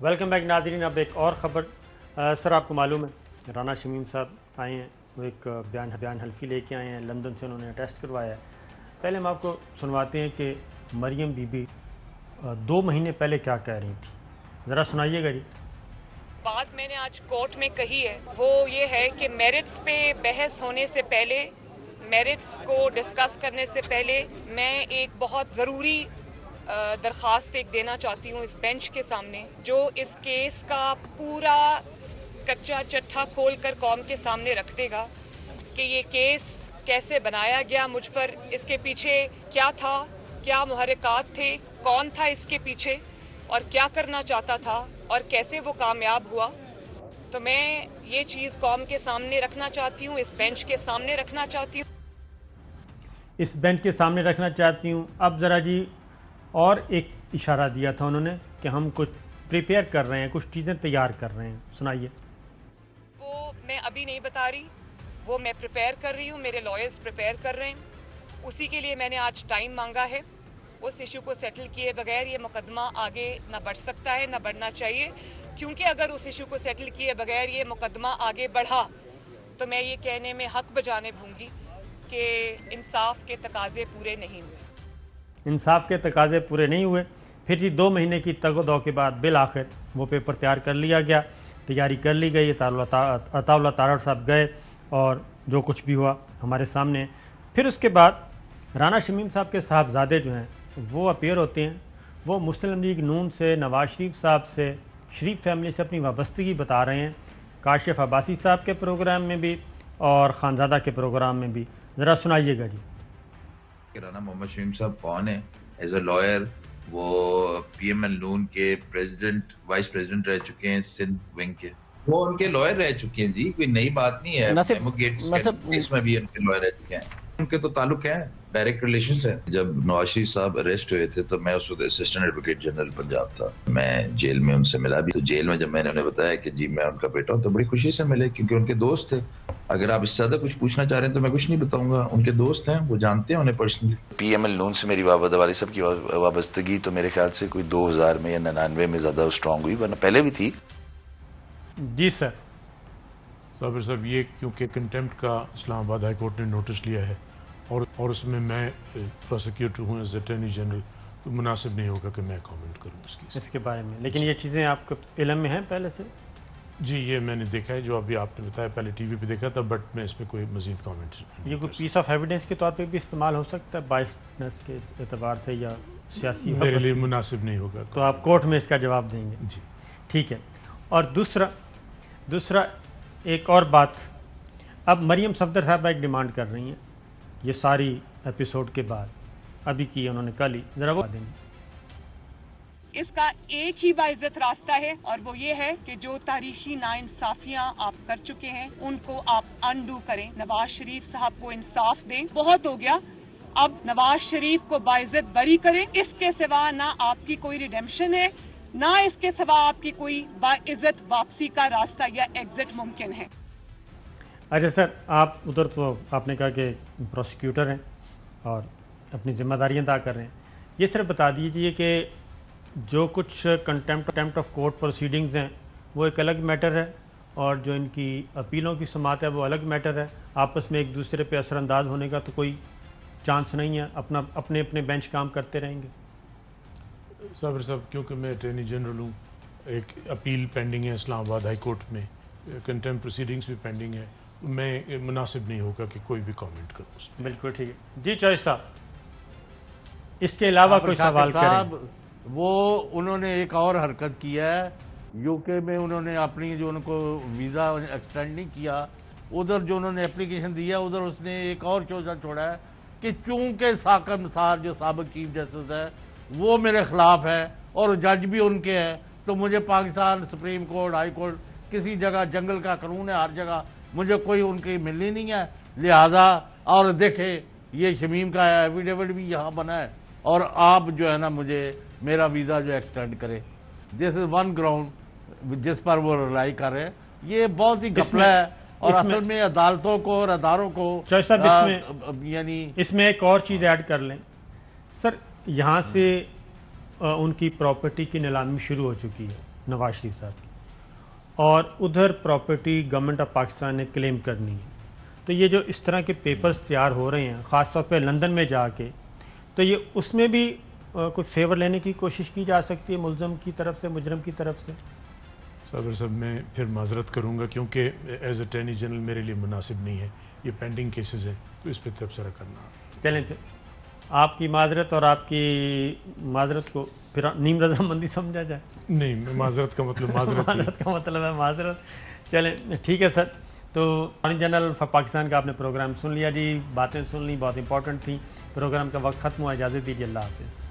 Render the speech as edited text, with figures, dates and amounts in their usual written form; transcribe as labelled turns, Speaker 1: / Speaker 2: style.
Speaker 1: Welcome back ناظرین. اب ایک اور خبر. سر آپ کو معلوم ہے رانا شمیم صاحب آئے ہیں, وہ ایک بیان حلفی لے کے آئے ہیں, لندن سے انہوں نے ٹیسٹ کروایا ہے. پہلے ہم آپ کو سنواتے ہیں کہ مریم بی بی 2 مہینے پہلے کیا کہہ رہی تھی, ذرا سنائیے گا جی.
Speaker 2: بات میں نے آج کورٹ میں کہی ہے وہ یہ ہے کہ میرٹس پہ بحث ہونے سے پہلے, میرٹس کو ڈسکس کرنے سے پہلے میں ایک بہت ضروری درخواست ایک دینا چاہتی ہوں اس بینچ کے سامنے, جو اس کیس کا پورا کچا چٹھا کھول کر قوم کے سامنے رکھ دے گا کہ یہ کیس کیسے بنایا گیا مجھ پر, اس کے پیچھے کیا تھا, کیا محرکات تھے, کون تھا اس کے پیچھے اور کیا کرنا چاہتا تھا اور کیسے وہ کامیاب ہوا. تو میں یہ چیز قوم کے سامنے رکھنا چاہتی ہوں, اس بینچ کے سامنے رکھنا چاہتی ہوں.
Speaker 1: اس بینچ کے سامنے رکھنا چاہتی ہوں. اب ذرا جی اور ایک اشارہ دیا تھا انہوں نے کہ ہم کچھ پریپیئر کر رہے ہیں, کچھ چیزیں تیار کر رہے ہیں, سنائیے.
Speaker 2: وہ میں ابھی نہیں بتا رہی, وہ میں پریپیئر کر رہی ہوں, میرے لائرز پریپیئر کر رہے ہیں. اسی کے لیے میں نے آج ٹائم مانگا ہے. اس ایشو کو سیٹل کیے بغیر یہ مقدمہ آگے نہ بڑھ سکتا ہے, نہ بڑھنا چاہیے, کیونکہ اگر اس ایشو کو سیٹل کیے بغیر یہ مقدمہ آگے بڑھا تو میں یہ کہنے میں حق بجانب ہوں گی کہ انصاف کے تقاضے پورے نہیں ہوئے.
Speaker 1: انصاف کے تقاضے پورے نہیں ہوئے. پھر جی 2 مہینے کی تگ و دو کے بعد بالآخر وہ پیپر تیار کر لیا گیا, تیاری کر لی گئی. عطا اللہ تارڑ صاحب گئے اور جو کچھ بھی ہوا ہمارے سامنے. پھر اس کے بعد رانا شمیم صاحب کے صاحبزادے جو ہیں وہ اپیئر ہوتے ہیں. وہ مسلم لیگ نون سے, نواز شریف صاحب سے, شریف فیملی سے اپنی وابستگی بتا رہے ہیں, کاشف عباسی صاحب کے پروگرام میں بھی اور خانزادہ کے پروگرام میں بھی. ذرا سنائیے گا جی.
Speaker 3: رانا محمد شمیم صاحب کون ہیں ایز اے لائر؟ وہ پی ایم ایل نون کے پریزیڈنٹ, وائس پریزیڈنٹ رہ چکے ہیں سندھ ونگ کے. وہ ان کے لائر رہ چکے ہیں جی, کوئی نئی بات نہیں ہے. اس میں بھی ان کے لائر رہ چکے ہیں. ان کے تو تعلق ہیں, ڈائریکٹ ریلیشنز ہیں. جب نواز شریف صاحب اریسٹ ہوئے تھے تو میں اس وقت اسسٹنٹ ایڈوکیٹ جنرل پنجاب تھا. میں جیل میں ان سے ملا بھی. تو جیل میں جب میں نے انہیں بتایا کہ جی میں ان کا بیٹا ہوں تو بڑی خوشی سے ملے, کیونکہ ان کے دوست تھے. اگر آپ اس سے زیادہ کچھ پوچھنا چاہ رہے ہیں تو میں کچھ نہیں بتاؤں گا. ان کے دوست ہیں, وہ جانتے ہیں انہیں پرسنلی. پی ایم ایل نون سے میری والد صاحب کی وابستگی تو میرے خیال سے کوئی 2000 میں یا 99 میں زیادہ اسٹرانگ ہوئی, ورنہ پہلے بھی تھی.
Speaker 1: جی سر.
Speaker 4: صابر صاحب, یہ کیونکہ کنٹیمپٹ کا اسلام آباد ہائی کورٹ نے نوٹس لیا ہے اور اس میں پروسیکیوٹر ہوں ایز اٹارنی جنرل, تو مناسب نہیں ہوگا کہ میں کامنٹ کروں اس
Speaker 1: کے بارے میں. لیکن یہ چیزیں آپ کو علم میں ہیں پہلے سے؟
Speaker 4: جی, یہ میں نے دیکھا ہے جو ابھی آپ نے بتایا, پہلے ٹی وی پہ دیکھا تھا, بٹ میں اس میں کوئی مزید کامنٹ.
Speaker 1: یہ کوئی پیس آف ایویڈنس کے طور پہ بھی استعمال ہو سکتا ہے بائسنس کے اعتبار سے, یا سیاسی
Speaker 4: میرے لیے مناسب نہیں ہوگا,
Speaker 1: تو آپ کورٹ میں اس کا جواب دیں گے.
Speaker 4: جی
Speaker 1: ٹھیک ہے. اور دوسرا ایک اور بات, اب مریم صفدر صاحبہ ایک ڈیمانڈ کر رہی ہیں یہ ساری ایپیسوڈ کے بعد, ابھی کی انہوں نے کل ہی, ذرا وہ دیں گے.
Speaker 2: اس کا ایک ہی باعزت راستہ ہے اور وہ یہ ہے کہ جو تاریخی ناانصافیاں آپ کر چکے ہیں ان کو آپ انڈو کریں. نواز شریف صاحب کو انصاف دیں, بہت ہو گیا. اب نواز شریف کو باعزت بری کریں. اس کے سوا نہ آپ کی کوئی ریڈیمپشن ہے, نہ اس کے سوا آپ کی کوئی باعزت واپسی کا راستہ یا ایگزٹ ممکن ہے.
Speaker 1: اچھا سر, آپ ادھر تو آپ نے کہا کہ پروسیکیوٹر ہیں اور اپنی ذمہ داریاں ادا کر رہے ہیں. یہ صرف بتا دیجیے کہ جو کچھ کنٹیمپٹ آف کورٹ پروسیڈنگز ہیں وہ ایک الگ میٹر ہے, اور جو ان کی اپیلوں کی سماعت ہے وہ الگ میٹر ہے. آپس میں ایک دوسرے پہ اثر انداز ہونے کا تو کوئی چانس نہیں ہے, اپنے بینچ کام کرتے رہیں گے.
Speaker 4: صابر صاحب, کیونکہ میں اٹارنی جنرل ہوں, ایک اپیل پینڈنگ ہے اسلام آباد ہائی کورٹ میں, کنٹیمپٹ پروسیڈنگز بھی پینڈنگ ہے, میں مناسب نہیں ہوگا کہ کوئی بھی کامنٹ کروں اس میں.
Speaker 1: بالکل ٹھیک ہے جی. چوہے صاحب, اس کے علاوہ کوئی سوال کریں؟
Speaker 5: وہ انہوں نے ایک اور حرکت کیا ہے یو کے میں, انہوں نے اپنی جو ان کو ویزا ایکسٹینڈ نہیں کیا, ادھر جو انہوں نے اپلیکیشن دیا ادھر اس نے ایک اور چوزہ چھوڑا ہے کہ چونکہ ثاقب نثار جو سابق چیف جسٹس ہے وہ میرے خلاف ہے اور جج بھی ان کے ہیں, تو مجھے Pakistan supreme court, high court, کسی جگہ جنگل کا قانون ہے, ہر جگہ مجھے کوئی ان کی ملنی نہیں ہے. لہٰذا اور دیکھیں یہ شمیم کا ایفیڈیوٹ بھی یہاں بنا ہے, اور آپ جو ہے نا مجھے میرا ویزا جو ایکسٹینڈ کرے. دس از ون گراؤنڈ جس پر وہ رلائی کر رہے ہیں. یہ بہت ہی گھپلہ ہے, اور اصل میں عدالتوں کو اور اداروں کو
Speaker 1: یعنی اس میں ایک اور چیز ایڈ کر لیں سر. یہاں سے ان کی پراپرٹی کی نیلامی شروع ہو چکی ہے, نواز شریف صاحب کی، اور ادھر پراپرٹی گورنمنٹ آف پاکستان نے کلیم کرنی ہے. تو یہ جو اس طرح کے پیپرز تیار ہو رہے ہیں خاص طور پہ لندن میں جا کے، تو یہ اس میں بھی کوئی فیور لینے کی کوشش کی جا سکتی ہے ملزم کی طرف سے، مجرم کی طرف سے؟
Speaker 4: صابر صاحب میں پھر معذرت کروں گا کیونکہ ایز اٹارنی جنرل میرے لیے مناسب نہیں ہے، یہ پینڈنگ کیسز ہیں تو اس پہ تبصرہ کرنا.
Speaker 1: چلیں پھر آپ کی معذرت اور آپ کی معذرت کو پھر نیم رضامندی سمجھا جائے.
Speaker 4: نہیں، معذرت کا مطلب معذرت
Speaker 1: معذرت کا مطلب ہے معذرت. چلیں ٹھیک ہے سر. تو اٹارنی جنرل فار پاکستان کا آپ نے پروگرام سن لیا جی، باتیں سن لی، بہت امپورٹنٹ تھیں. پروگرام کا وقت ختم ہوا، اجازت دیجیے، اللہ حافظ.